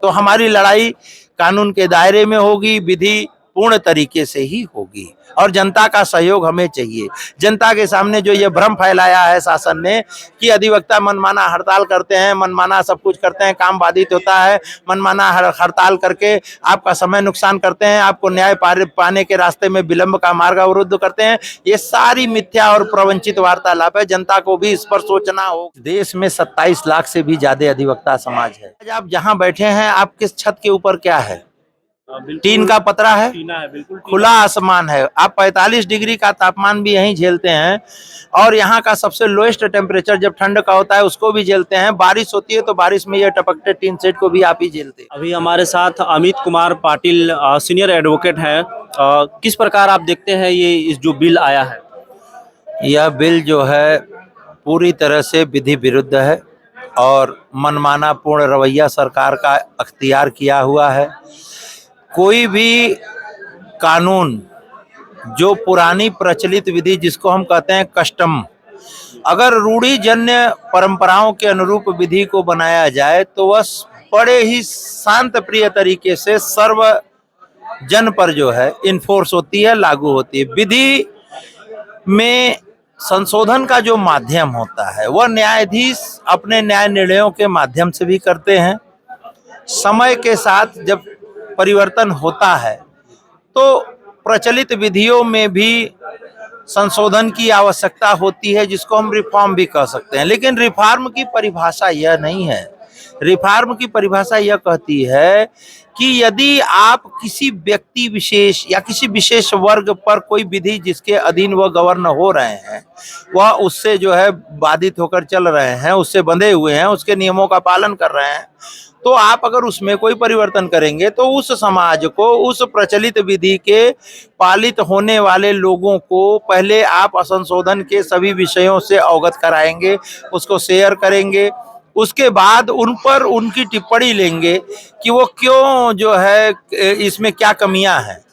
तो हमारी लड़ाई कानून के दायरे में होगी, विधि पूर्ण तरीके से ही होगी और जनता का सहयोग हमें चाहिए। जनता के सामने जो ये भ्रम फैलाया है शासन ने कि अधिवक्ता मनमाना हड़ताल करते हैं, मनमाना सब कुछ करते हैं, काम बाधित होता है, मनमाना हड़ताल करके आपका समय नुकसान करते हैं, आपको न्याय पाने के रास्ते में विलंब का मार्ग अवरुद्ध करते हैं, ये सारी मिथ्या और प्रवंचित वार्तालाप है। जनता को भी इस पर सोचना हो। देश में 27 लाख से भी ज्यादा अधिवक्ता समाज है। आज आप जहाँ बैठे हैं, आपके छत के ऊपर क्या है? टीन का पतरा है, बिल्कुल खुला आसमान है। आप 45 डिग्री का तापमान भी यहीं झेलते हैं और यहाँ का सबसे लोएस्ट टेम्परेचर जब ठंड का होता है उसको भी झेलते हैं। बारिश होती है तो बारिश में ये टपकते टीन सेट को भी आप ही झेलते हैं। अभी हमारे साथ अमित कुमार पाटिल सीनियर एडवोकेट हैं। किस प्रकार आप देखते हैं ये इस जो बिल आया है? यह बिल जो है पूरी तरह से विधि विरुद्ध है और मनमाना पूर्ण रवैया सरकार का अख्तियार किया हुआ है। कोई भी कानून जो पुरानी प्रचलित विधि जिसको हम कहते हैं कस्टम, अगर रूढ़िजन्य परंपराओं के अनुरूप विधि को बनाया जाए तो वह बड़े ही शांत प्रिय तरीके से सर्व जन पर जो है इन्फोर्स होती है, लागू होती है। विधि में संशोधन का जो माध्यम होता है वह न्यायाधीश अपने न्याय निर्णयों के माध्यम से भी करते हैं। समय के साथ जब परिवर्तन होता है तो प्रचलित विधियों में भी संशोधन की आवश्यकता होती है, जिसको हम रिफॉर्म भी कह सकते हैं। लेकिन रिफॉर्म की परिभाषा यह नहीं है। रिफॉर्म की परिभाषा यह कहती है कि यदि आप किसी व्यक्ति विशेष या किसी विशेष वर्ग पर कोई विधि जिसके अधीन वह गवर्न हो रहे हैं, वह उससे जो है बाधित होकर चल रहे हैं, उससे बंधे हुए हैं, उसके नियमों का पालन कर रहे हैं, तो आप अगर उसमें कोई परिवर्तन करेंगे तो उस समाज को, उस प्रचलित विधि के पालित होने वाले लोगों को पहले आप संशोधन के सभी विषयों से अवगत कराएंगे, उसको शेयर करेंगे, उसके बाद उन पर उनकी टिप्पणी लेंगे कि वो क्यों जो है इसमें क्या कमियां हैं।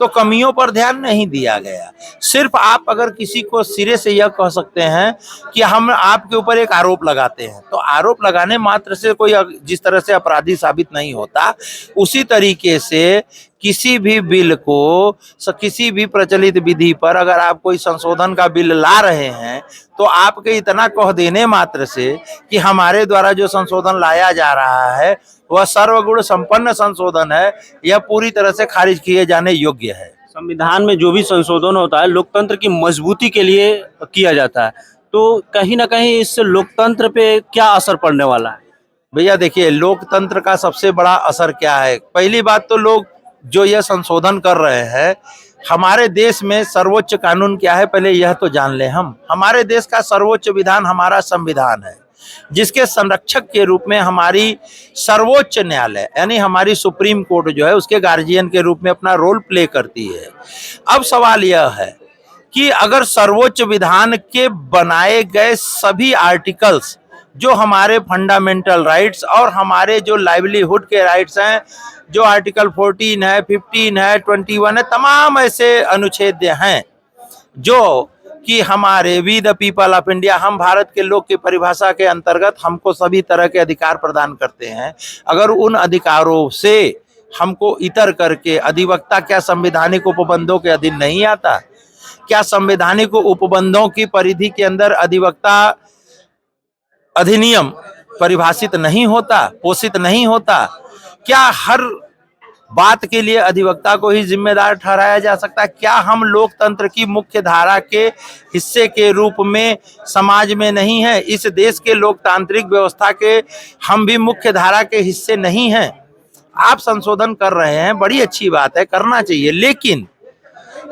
तो कमियों पर ध्यान नहीं दिया गया। सिर्फ आप अगर किसी को सिरे से यह कह सकते हैं कि हम आपके ऊपर एक आरोप लगाते हैं, तो आरोप लगाने मात्र से कोई जिस तरह से अपराधी साबित नहीं होता, उसी तरीके से किसी भी बिल को, किसी भी प्रचलित विधि पर अगर आप कोई संशोधन का बिल ला रहे हैं तो आपके इतना कह देने मात्र से कि हमारे द्वारा जो संशोधन लाया जा रहा है वह सर्वगुण संपन्न संशोधन है, यह पूरी तरह से खारिज किए जाने योग्य है। संविधान में जो भी संशोधन होता है लोकतंत्र की मजबूती के लिए किया जाता है, तो कहीं ना कहीं इससे लोकतंत्र पे क्या असर पड़ने वाला है? भैया देखिए, लोकतंत्र का सबसे बड़ा असर क्या है? पहली बात तो लोग जो यह संशोधन कर रहे हैं, हमारे देश में सर्वोच्च कानून क्या है पहले यह तो जान ले हम। हमारे देश का सर्वोच्च विधान हमारा संविधान है, जिसके संरक्षक के रूप में हमारी सर्वोच्च न्यायालय यानी हमारी सुप्रीम कोर्ट जो है उसके गार्जियन के रूप में अपना रोल प्ले करती है। अब सवाल यह है कि अगर सर्वोच्च विधान के बनाए गए सभी आर्टिकल्स जो हमारे फंडामेंटल राइट्स और हमारे जो लाइवलीहुड के राइट्स हैं, जो आर्टिकल 14 है, 15 है, 21 है, तमाम ऐसे अनुच्छेद हैं जो कि हमारे we the people of India, हम भारत के लोग की परिभाषा के अंतर्गत हमको सभी तरह के अधिकार प्रदान करते हैं। अगर उन अधिकारों से हमको इतर करके अधिवक्ता क्या संवैधानिक उपबंधों के अधीन नहीं आता? क्या संवैधानिक उपबंधों की परिधि के अंदर अधिवक्ता अधिनियम परिभाषित नहीं होता, पोषित नहीं होता? क्या हर बात के लिए अधिवक्ता को ही जिम्मेदार ठहराया जा सकता है? क्या हम लोकतंत्र की मुख्य धारा के हिस्से के रूप में समाज में नहीं है? इस देश के लोकतांत्रिक व्यवस्था के हम भी मुख्य धारा के हिस्से नहीं हैं? आप संशोधन कर रहे हैं, बड़ी अच्छी बात है, करना चाहिए, लेकिन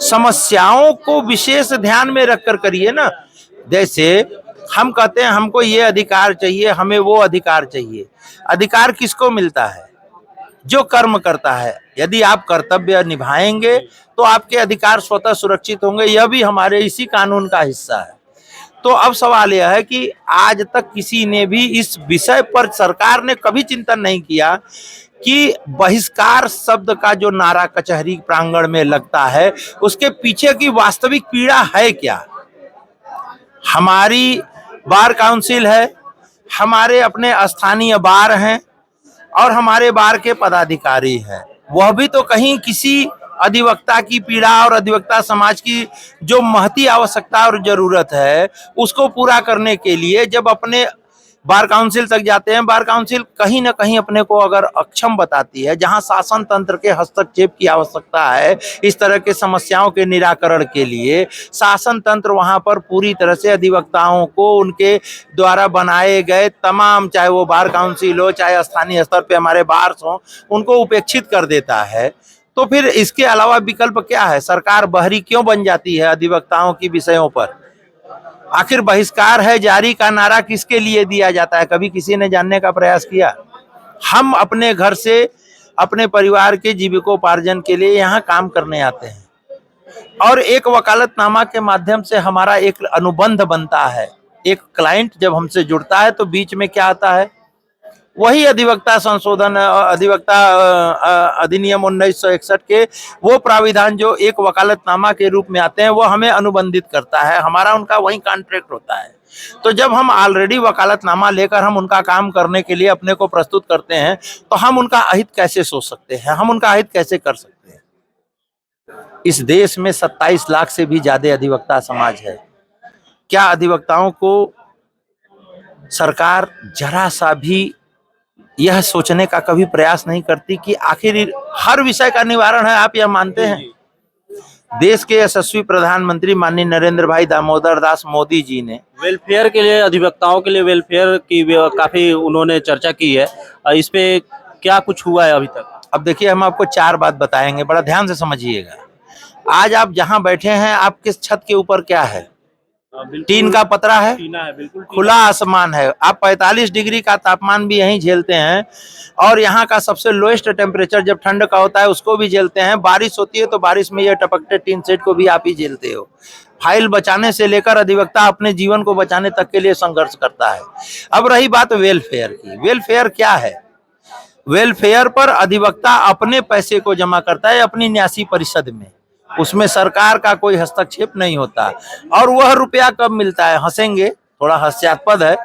समस्याओं को विशेष ध्यान में रखकर करिए ना। जैसे हम कहते हैं हमको ये अधिकार चाहिए, हमें वो अधिकार चाहिए। अधिकार किसको मिलता है? जो कर्म करता है। यदि आप कर्तव्य निभाएंगे तो आपके अधिकार स्वतः सुरक्षित होंगे। यह भी हमारे इसी कानून का हिस्सा है। तो अब सवाल यह है कि आज तक किसी ने भी इस विषय पर, सरकार ने कभी चिंतन नहीं किया कि बहिष्कार शब्द का जो नारा कचहरी प्रांगण में लगता है उसके पीछे की वास्तविक पीड़ा है क्या। हमारी बार काउंसिल है, हमारे अपने स्थानीय बार हैं, और हमारे बार के पदाधिकारी हैं, वह भी तो कहीं किसी अधिवक्ता की पीड़ा और अधिवक्ता समाज की जो महती आवश्यकता और जरूरत है उसको पूरा करने के लिए जब अपने बार काउंसिल तक जाते हैं, बार काउंसिल कहीं ना कहीं अपने को अगर अक्षम बताती है, जहां शासन तंत्र के हस्तक्षेप की आवश्यकता है इस तरह के समस्याओं के निराकरण के लिए, शासन तंत्र वहां पर पूरी तरह से अधिवक्ताओं को उनके द्वारा बनाए गए तमाम, चाहे वो बार काउंसिल हो चाहे स्थानीय स्तर पे हमारे बार्स हो, उनको उपेक्षित कर देता है। तो फिर इसके अलावा विकल्प क्या है? सरकार बहरी क्यों बन जाती है अधिवक्ताओं की विषयों पर? आखिर बहिष्कार है जारी का नारा किसके लिए दिया जाता है? कभी किसी ने जानने का प्रयास किया? हम अपने घर से अपने परिवार के जीविकोपार्जन के लिए यहाँ काम करने आते हैं और एक वकालतनामा के माध्यम से हमारा एक अनुबंध बनता है। एक क्लाइंट जब हमसे जुड़ता है तो बीच में क्या आता है? वही अधिवक्ता संशोधन अधिवक्ता अधिनियम 1961 के वो प्राविधान जो एक वकालतनामा के रूप में आते हैं वो हमें अनुबंधित करता है, हमारा उनका वही कॉन्ट्रैक्ट होता है। तो जब हम ऑलरेडी वकालतनामा लेकर हम उनका काम करने के लिए अपने को प्रस्तुत करते हैं तो हम उनका अहित कैसे सोच सकते हैं, हम उनका अहित कैसे कर सकते हैं? इस देश में 27 लाख से भी ज्यादा अधिवक्ता समाज है। क्या अधिवक्ताओं को सरकार जरा सा भी यह सोचने का कभी प्रयास नहीं करती कि आखिर हर विषय का निवारण है? आप यह मानते हैं? देश के यशस्वी प्रधानमंत्री माननीय नरेंद्र भाई दामोदर दास मोदी जी ने वेलफेयर के लिए, अधिवक्ताओं के लिए वेलफेयर की काफी उन्होंने चर्चा की है। इस पे क्या कुछ हुआ है अभी तक? अब देखिए, हम आपको 4 बात बताएंगे, बड़ा ध्यान से समझिएगा। आज आप जहां बैठे हैं आपके छत के ऊपर क्या है? टीन का पतरा है, टीना है, बिल्कुल खुला आसमान है। आप 45 डिग्री का तापमान भी यहीं झेलते हैं और यहाँ का सबसे लोएस्ट टेम्परेचर जब ठंड का होता है उसको भी झेलते हैं। बारिश होती है तो बारिश में ये टपकते टीन सेट को भी आप ही झेलते हो। फाइल बचाने से लेकर अधिवक्ता अपने जीवन को बचाने तक के लिए संघर्ष करता है। अब रही बात वेलफेयर की, वेलफेयर क्या है? वेलफेयर पर अधिवक्ता अपने पैसे को जमा करता है अपनी न्यासी परिषद में, उसमें सरकार का कोई हस्तक्षेप नहीं होता। और वह रुपया कब मिलता है? हंसेंगे, थोड़ा हास्यास्पद है।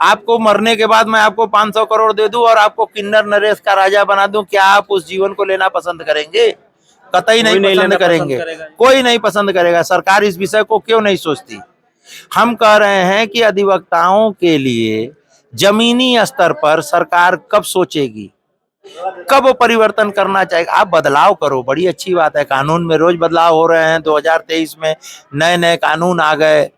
आपको मरने के बाद मैं आपको 500 करोड़ दे दूं और आपको किन्नर नरेश का राजा बना दूं, क्या आप उस जीवन को लेना पसंद करेंगे? कतई नहीं पसंद करेंगे, कोई नहीं पसंद करेगा। सरकार इस विषय को क्यों नहीं सोचती? हम कह रहे हैं कि अधिवक्ताओं के लिए जमीनी स्तर पर सरकार कब सोचेगी, कब परिवर्तन करना चाहिए? आप बदलाव करो, बड़ी अच्छी बात है, कानून में रोज बदलाव हो रहे हैं। 2023 में नए नए कानून आ गए,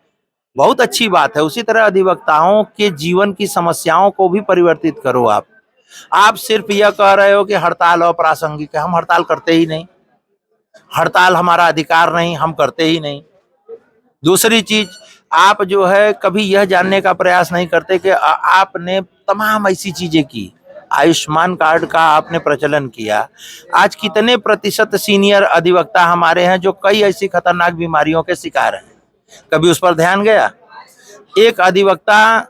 बहुत अच्छी बात है। उसी तरह अधिवक्ताओं के जीवन की समस्याओं को भी परिवर्तित करो। आप सिर्फ यह कह रहे हो कि हड़ताल अप्रासंगिक है, हम हड़ताल करते ही नहीं, हड़ताल हमारा अधिकार नहीं, हम करते ही नहीं। दूसरी चीज, आप जो है कभी यह जानने का प्रयास नहीं करते कि आपने तमाम ऐसी चीजें की, आयुष्मान कार्ड का आपने प्रचलन किया। आज कितने प्रतिशत सीनियर अधिवक्ता हमारे हैं जो कई ऐसी खतरनाक बीमारियों के शिकार हैं? कभी उस पर ध्यान गया? एक अधिवक्ता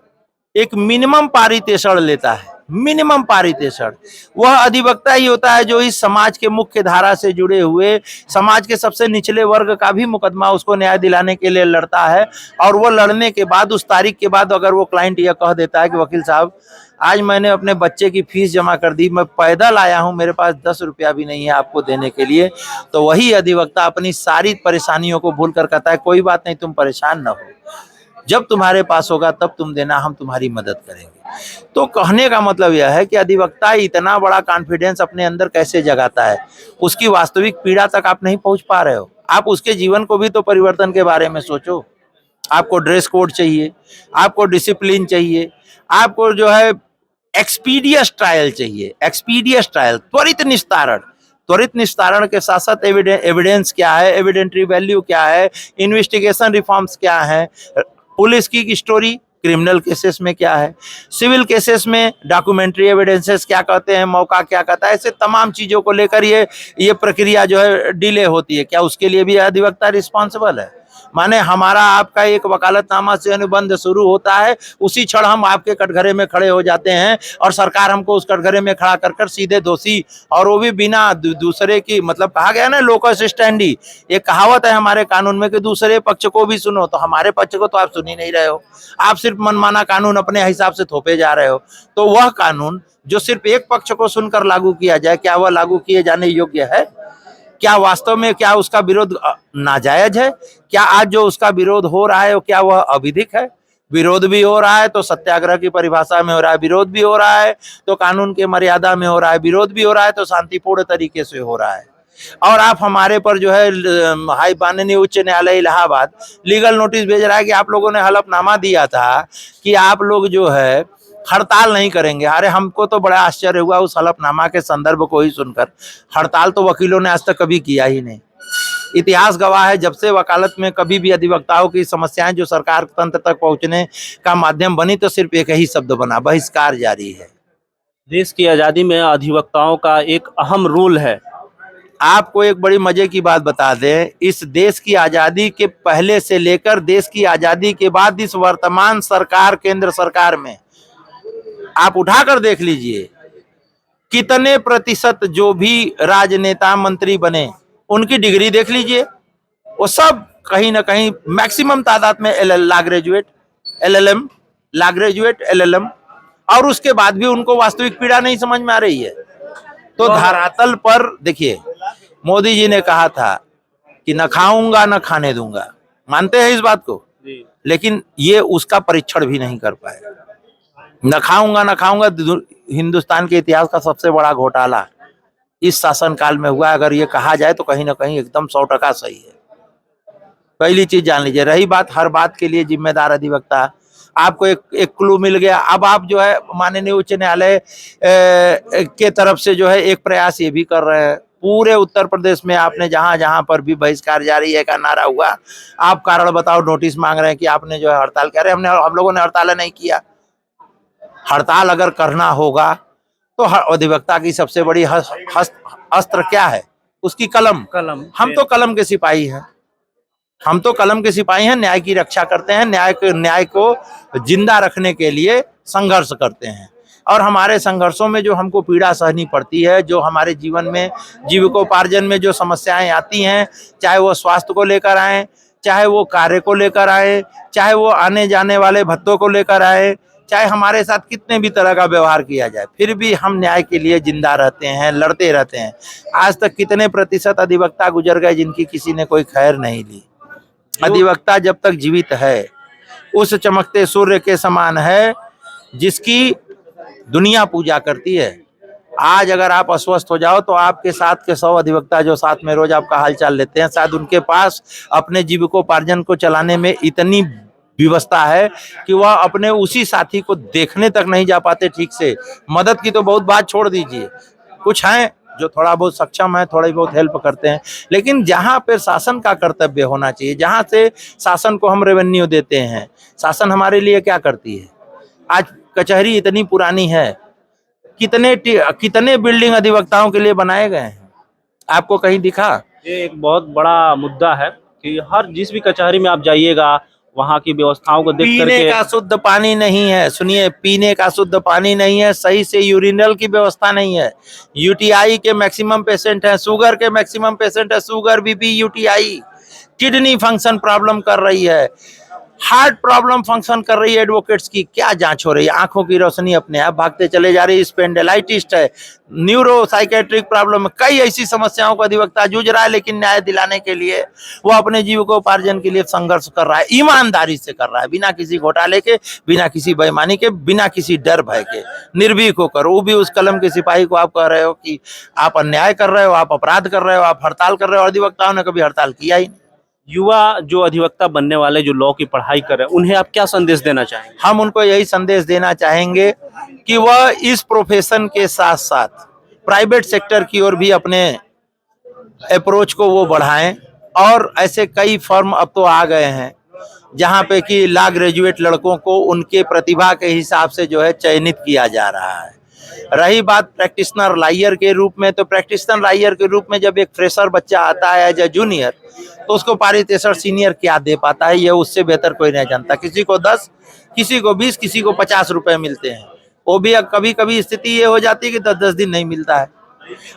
एक मिनिमम पारितोषिक लेता है, मिनिमम पारितोषिक। वह अधिवक्ता ही होता है जो इस समाज के मुख्य धारा से जुड़े हुए समाज के सबसे निचले वर्ग का भी मुकदमा उसको न्याय दिलाने के लिए लड़ता है। और वो लड़ने के बाद, उस तारीख के बाद अगर वो क्लाइंट यह कह देता है कि वकील साहब आज मैंने अपने बच्चे की फीस जमा कर दी, मैं पैदल आया हूं, मेरे पास 10 रुपया भी नहीं है आपको देने के लिए, तो वही अधिवक्ता अपनी सारी परेशानियों को भूल कर कहता है कोई बात नहीं, तुम परेशान न हो, जब तुम्हारे पास होगा तब तुम देना, हम तुम्हारी मदद करेंगे। तो कहने का मतलब यह है कि अधिवक्ता इतना बड़ा कॉन्फिडेंस अपने अंदर कैसे जगाता है? उसकी वास्तविक पीड़ा तक आप नहीं पहुंच पा रहे हो। आप उसके जीवन को भी तो परिवर्तन के बारे में सोचो। आपको ड्रेस कोड चाहिए, आपको डिसिप्लिन चाहिए, आपको जो है एक्सपीडियस ट्रायल चाहिए, एक्सपीडियस ट्रायल, त्वरित निस्तारण। त्वरित निस्तारण के साथ साथ एविडेंस क्या है, एविडेंटरी वैल्यू क्या है, इन्वेस्टिगेशन रिफॉर्म्स क्या है, पुलिस की स्टोरी क्रिमिनल केसेस में क्या है, सिविल केसेस में डॉक्यूमेंट्री एविडेंसेस क्या कहते हैं, मौका क्या कहता है, ऐसे तमाम चीजों को लेकर ये प्रक्रिया जो है डिले होती है। क्या उसके लिए भी अधिवक्ता रिस्पॉन्सिबल है? माने हमारा आपका एक वकालतनामा से अनुबंध शुरू होता है, उसी क्षण हम आपके कटघरे में खड़े हो जाते हैं और सरकार हमको उस कटघरे में खड़ा कर सीधे दोषी, और वो भी बिना दूसरे की, मतलब कहा गया ना लोकस स्टैंडी, एक कहावत है हमारे कानून में कि दूसरे पक्ष को भी सुनो, तो हमारे पक्ष को तो आप सुन ही नहीं रहे हो, आप सिर्फ मनमाना कानून अपने हिसाब से थोपे जा रहे हो। तो वह कानून जो सिर्फ एक पक्ष को सुनकर लागू किया जाए, क्या वह लागू किए जाने योग्य है? क्या वास्तव में क्या उसका विरोध नाजायज है? क्या आज जो उसका विरोध हो रहा है क्या वह अविधिक है? विरोध भी हो रहा है तो सत्याग्रह की परिभाषा में हो रहा है, विरोध भी हो रहा है तो कानून के मर्यादा में हो रहा है, विरोध भी हो रहा है तो शांतिपूर्ण तरीके से हो रहा है। और आप हमारे पर जो है हाई माननीय उच्च न्यायालय इलाहाबाद लीगल नोटिस भेज रहा है कि आप लोगों ने हलफनामा दिया था कि आप लोग जो है हड़ताल नहीं करेंगे। अरे हमको तो बड़ा आश्चर्य हुआ उस हलफनामा के संदर्भ को ही सुनकर। हड़ताल तो वकीलों ने आज तक कभी किया ही नहीं। इतिहास गवाह है, जब से वकालत में कभी भी अधिवक्ताओं की समस्याएं जो सरकार तंत्र तक पहुंचने का माध्यम बनी तो सिर्फ एक ही शब्द बना, बहिष्कार जारी है। देश की आज़ादी में अधिवक्ताओं का एक अहम रोल है। आपको एक बड़ी मजे की बात बता दें, इस देश की आज़ादी के पहले से लेकर देश की आज़ादी के बाद इस वर्तमान सरकार, केंद्र सरकार में आप उठाकर देख लीजिए कितने प्रतिशत जो भी राजनेता मंत्री बने उनकी डिग्री देख लीजिए, वो सब कहीं ना कहीं मैक्सिमम तादाद में law graduate, LLM, law graduate, LLM, और उसके बाद भी उनको वास्तविक पीड़ा नहीं समझ में आ रही है। तो धरातल पर देखिए, मोदी जी ने कहा था कि न खाऊंगा न खाने दूंगा, मानते हैं इस बात को, लेकिन ये उसका परीक्षण भी नहीं कर पाए। न खाऊंगा हिंदुस्तान के इतिहास का सबसे बड़ा घोटाला इस शासनकाल में हुआ। अगर ये कहा जाए तो कहीं ना कहीं एकदम 100% सही है। पहली चीज जान लीजिए। रही बात हर बात के लिए जिम्मेदार अधिवक्ता, आपको एक क्लू मिल गया। अब आप जो है माननीय उच्च न्यायालय के तरफ से जो है एक प्रयास ये भी कर रहे हैं, पूरे उत्तर प्रदेश में आपने जहां जहां पर भी बहिष्कार जारी है का नारा हुआ, आप कारण बताओ नोटिस मांग रहे हैं कि आपने जो है हड़ताल कह रहे हैं। हम लोगों ने हड़ताल नहीं किया। हड़ताल अगर करना होगा तो अधिवक्ता की सबसे बड़ी अस्त्र क्या है? उसकी कलम। हम तो कलम के सिपाही हैं, हम तो कलम के सिपाही हैं, न्याय की रक्षा करते हैं, न्याय को जिंदा रखने के लिए संघर्ष करते हैं। और हमारे संघर्षों में जो हमको पीड़ा सहनी पड़ती है, जो हमारे जीवन में जीविकोपार्जन में जो समस्याएं आती हैं, चाहे वो स्वास्थ्य को लेकर आए, चाहे वो कार्य को लेकर आए, चाहे वो आने जाने वाले भत्तों को लेकर आए, चाहे हमारे साथ कितने भी तरह का व्यवहार किया जाए, फिर भी हम न्याय के लिए जिंदा रहते हैं, लड़ते रहते हैं। आज तक कितने प्रतिशत अधिवक्ता गुजर गए जिनकी किसी ने कोई खैर नहीं ली। अधिवक्ता जब तक जीवित है उस चमकते सूर्य के समान है जिसकी दुनिया पूजा करती है। आज अगर आप अस्वस्थ हो जाओ तो आपके साथ के 100 अधिवक्ता जो साथ में रोज आपका हालचाल लेते हैं, शायद उनके पास अपने जीविकोपार्जन को चलाने में इतनी व्यवस्था है कि वह अपने उसी साथी को देखने तक नहीं जा पाते ठीक से। मदद की तो बहुत बात छोड़ दीजिए, कुछ हैं जो थोड़ा बहुत सक्षम है, थोड़ी बहुत हेल्प करते हैं, लेकिन जहां पर शासन का कर्तव्य होना चाहिए, जहां से शासन को हम रेवेन्यू देते हैं, शासन हमारे लिए क्या करती है? आज कचहरी इतनी पुरानी है, कितने बिल्डिंग अधिवक्ताओं के लिए बनाए गए हैं, आपको कहीं दिखा? ये एक बहुत बड़ा मुद्दा है कि हर जिस भी कचहरी में आप जाइएगा वहाँ की व्यवस्थाओं को देख करके पीने का शुद्ध पानी नहीं है। सुनिए, पीने का शुद्ध पानी नहीं है, सही से यूरिनल की व्यवस्था नहीं है। यूटीआई के मैक्सिमम पेशेंट हैं, शुगर के मैक्सिमम पेशेंट है, sugar, BP, UTI, kidney function problem कर रही है, हार्ट प्रॉब्लम फंक्शन कर रही है। एडवोकेट्स की क्या जांच हो रही है? आंखों की रोशनी अपने आप भागते चले जा रही है, स्पेंडेलाइटिस है, न्यूरो साइकेट्रिक प्रॉब्लम, कई ऐसी समस्याओं का अधिवक्ता जूझ रहा है, लेकिन न्याय दिलाने के लिए वो अपने जीविकोपार्जन के लिए संघर्ष कर रहा है, ईमानदारी से कर रहा है, बिना किसी घोटाले के, बिना किसी बेईमानी के, बिना किसी डर भय के, निर्भीक होकर। वो भी उस कलम के सिपाही को आप कह रहे हो कि आप अन्याय कर रहे हो, आप अपराध कर रहे हो, आप हड़ताल कर रहे हो। अधिवक्ताओं ने कभी हड़ताल किया ही नहीं। युवा जो अधिवक्ता बनने वाले, जो लॉ की पढ़ाई कर रहे हैं, उन्हें आप क्या संदेश देना चाहेंगे? हम उनको यही संदेश देना चाहेंगे कि वह इस प्रोफेशन के साथ साथ प्राइवेट सेक्टर की ओर भी अपने अप्रोच को वो बढ़ाएं। और ऐसे कई फर्म अब तो आ गए हैं जहां पे कि लॉ ग्रेजुएट लड़कों को उनके प्रतिभा के हिसाब से जो है चयनित किया जा रहा है। रही बात प्रैक्टिशनर लायर के रूप में, तो प्रैक्टिशनर लायर के रूप में जब एक फ्रेशर बच्चा आता है एज ए जूनियर, तो उसको पारितोषिक सीनियर क्या दे पाता है ये उससे बेहतर कोई नहीं जानता। किसी को 10, किसी को 20, किसी को 50 रुपए मिलते हैं। वो भी कभी कभी स्थिति ये हो जाती है कि 10-10 दिन नहीं मिलता है।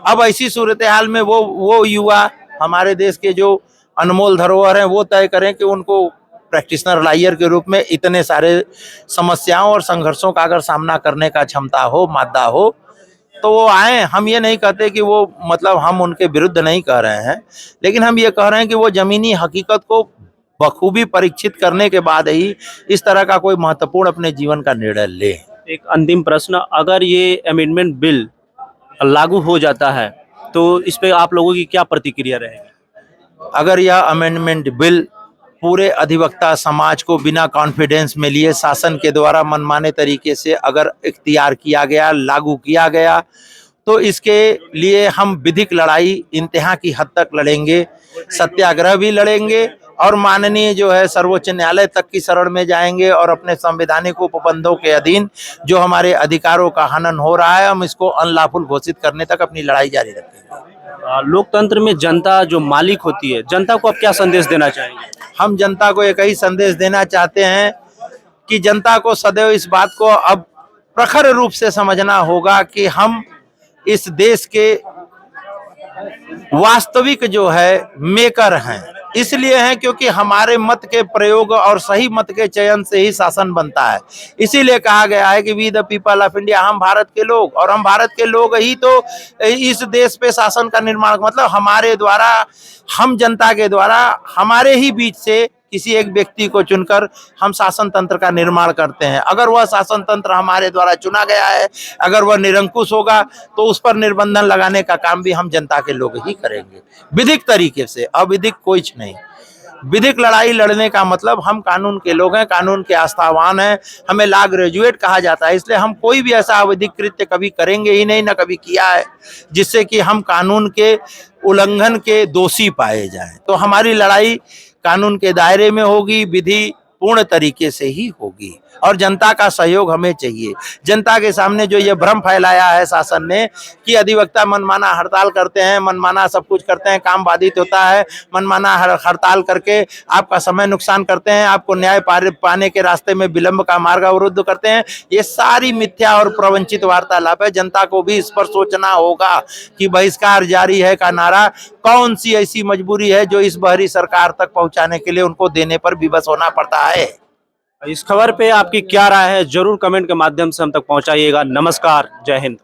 अब ऐसी सूरत हाल में वो युवा हमारे देश के जो अनमोल धरोहर हैं वो तय करें कि उनको प्रैक्टिशनर लायर के रूप में इतने सारे समस्याओं और संघर्षों का अगर सामना करने का क्षमता हो, मादा हो, तो वो आए। हम ये नहीं कहते कि वो मतलब हम उनके विरुद्ध नहीं कह रहे हैं, लेकिन हम ये कह रहे हैं कि वो जमीनी हकीकत को बखूबी परीक्षित करने के बाद ही इस तरह का कोई महत्वपूर्ण अपने जीवन का निर्णय ले। एक अंतिम प्रश्न, अगर ये अमेंडमेंट बिल लागू हो जाता है तो इस पे आप लोगों की क्या प्रतिक्रिया रहेगी? अगर यह अमेंडमेंट बिल पूरे अधिवक्ता समाज को बिना कॉन्फिडेंस में लिए शासन के द्वारा मनमाने तरीके से अगर इख्तियार किया गया, लागू किया गया, तो इसके लिए हम विधिक लड़ाई इंतहा की हद तक लड़ेंगे, सत्याग्रह भी लड़ेंगे और माननीय जो है सर्वोच्च न्यायालय तक की शरण में जाएंगे और अपने संवैधानिक उपबंधों के अधीन जो हमारे अधिकारों का हनन हो रहा है, हम इसको अनलॉफुल घोषित करने तक अपनी लड़ाई जारी रखेंगे। लोकतंत्र में जनता जो मालिक होती है, जनता को आप क्या संदेश देना चाहेंगे? हम जनता को एक ही संदेश देना चाहते हैं कि जनता को सदैव इस बात को अब प्रखर रूप से समझना होगा कि हम इस देश के वास्तविक जो है मेकर हैं। इसलिए हैं क्योंकि हमारे मत के प्रयोग और सही मत के चयन से ही शासन बनता है। इसीलिए कहा गया है कि we the people of India, हम भारत के लोग, और हम भारत के लोग ही तो इस देश पे शासन का निर्माण, मतलब हमारे द्वारा, हम जनता के द्वारा हमारे ही बीच से किसी एक व्यक्ति को चुनकर हम शासन तंत्र का निर्माण करते हैं। अगर वह शासन तंत्र हमारे द्वारा चुना गया है, अगर वह निरंकुश होगा, तो उस पर निर्बंधन लगाने का काम भी हम जनता के लोग ही करेंगे, विधिक तरीके से, अविधिक कुछ नहीं। विधिक लड़ाई लड़ने का मतलब हम कानून के लोग हैं, कानून के आस्थावान हैं, हमें लॉ ग्रेजुएट कहा जाता है, इसलिए हम कोई भी ऐसा अवैधिक कृत्य कभी करेंगे ही नहीं, ना कभी किया है जिससे कि हम कानून के उल्लंघन के दोषी पाए जाएं। तो हमारी लड़ाई कानून के दायरे में होगी, विधि पूर्ण तरीके से ही होगी और जनता का सहयोग हमें चाहिए। जनता के सामने जो ये भ्रम फैलाया है शासन ने कि अधिवक्ता मनमाना हड़ताल करते हैं, मनमाना सब कुछ करते हैं, काम बाधित होता है, मनमाना हड़ताल करके आपका समय नुकसान करते हैं, आपको न्याय पाने के रास्ते में विलंब का मार्ग अवरुद्ध करते हैं, ये सारी मिथ्या और प्रवंचित वार्तालाप है। जनता को भी इस पर सोचना होगा कि बहिष्कार जारी है का नारा कौन सी ऐसी मजबूरी है जो इस बहरी सरकार तक पहुंचाने के लिए उनको देने पर विवश होना पड़ता है। इस खबर पे आपकी क्या राय है, जरूर कमेंट के माध्यम से हम तक पहुंचाइएगा। नमस्कार, जय हिंद।